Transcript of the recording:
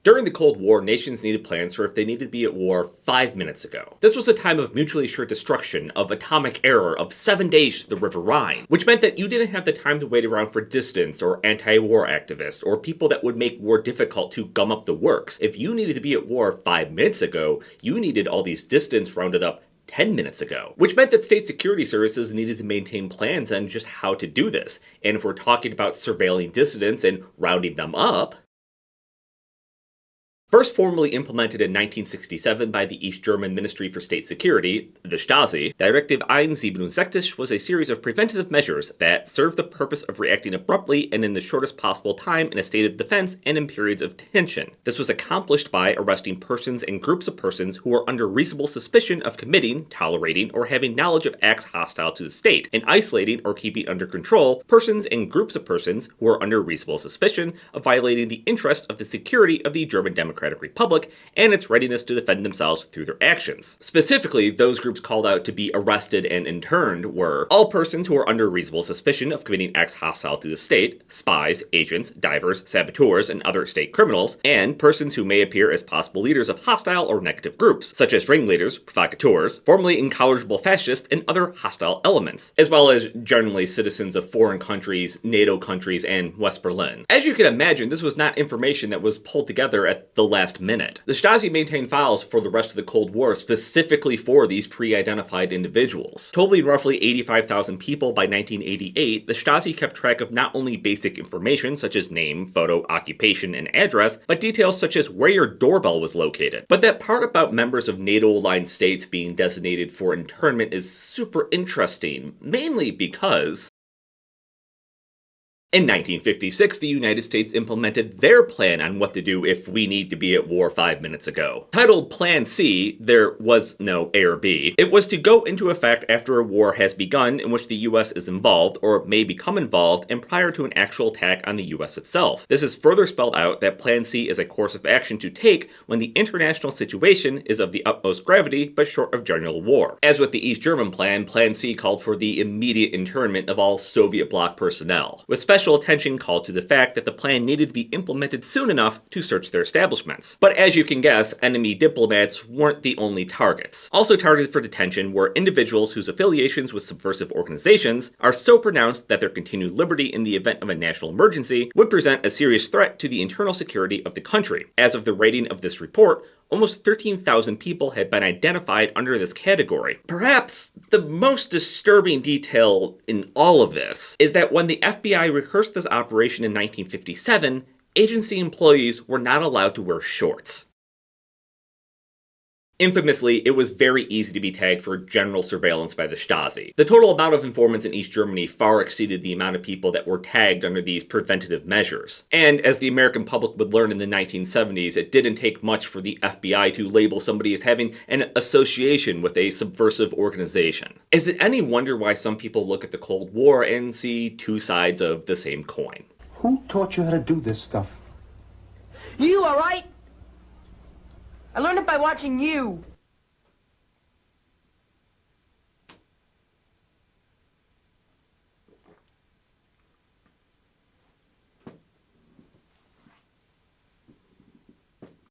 During the Cold War, nations needed plans for if they needed to be at war 5 minutes ago. This was a time of mutually assured destruction, of atomic error, of 7 days to the River Rhine, which meant that you didn't have the time to wait around for dissidents or anti-war activists or people that would make war difficult to gum up the works. If you needed to be at war 5 minutes ago, you needed all these dissidents rounded up 10 minutes ago, which meant that state security services needed to maintain plans on just how to do this. And if we're talking about surveilling dissidents and rounding them up, first formally implemented in 1967 by the East German Ministry for State Security, the Stasi, Direktive 167 was a series of preventative measures that served the purpose of reacting abruptly and in the shortest possible time in a state of defense and in periods of tension. This was accomplished by arresting persons and groups of persons who were under reasonable suspicion of committing, tolerating, or having knowledge of acts hostile to the state, and isolating or keeping under control persons and groups of persons who were under reasonable suspicion of violating the interests of the security of the German Democratic Republic and its readiness to defend themselves through their actions. Specifically, those groups called out to be arrested and interned were all persons who are under reasonable suspicion of committing acts hostile to the state, spies, agents, divers, saboteurs, and other state criminals, and persons who may appear as possible leaders of hostile or negative groups, such as ringleaders, provocateurs, formerly incorrigible fascists, and other hostile elements, as well as generally citizens of foreign countries, NATO countries, and West Berlin. As you can imagine, this was not information that was pulled together at the last minute. The Stasi maintained files for the rest of the Cold War specifically for these pre-identified individuals. Totaling roughly 85,000 people by 1988, the Stasi kept track of not only basic information such as name, photo, occupation, and address, but details such as where your doorbell was located. But that part about members of NATO-aligned states being designated for internment is super interesting, mainly because in 1956, the United States implemented their plan on what to do if we need to be at war 5 minutes ago. Titled Plan C, there was no A or B. It was to go into effect after a war has begun in which the US is involved or may become involved and prior to an actual attack on the US itself. This is further spelled out that Plan C is a course of action to take when the international situation is of the utmost gravity but short of general war. As with the East German plan, Plan C called for the immediate internment of all Soviet bloc personnel, with special attention called to the fact that the plan needed to be implemented soon enough to search their establishments. But as you can guess, enemy diplomats weren't the only targets. Also targeted for detention were individuals whose affiliations with subversive organizations are so pronounced that their continued liberty in the event of a national emergency would present a serious threat to the internal security of the country. As of the rating of this report, almost 13,000 people had been identified under this category. Perhaps the most disturbing detail in all of this is that when the FBI rehearsed this operation in 1957, agency employees were not allowed to wear shorts. Infamously, it was very easy to be tagged for general surveillance by the Stasi. The total amount of informants in East Germany far exceeded the amount of people that were tagged under these preventative measures. And as the American public would learn in the 1970s, it didn't take much for the FBI to label somebody as having an association with a subversive organization. Is it any wonder why some people look at the Cold War and see two sides of the same coin? Who taught you how to do this stuff? You, all right? I learned it by watching you.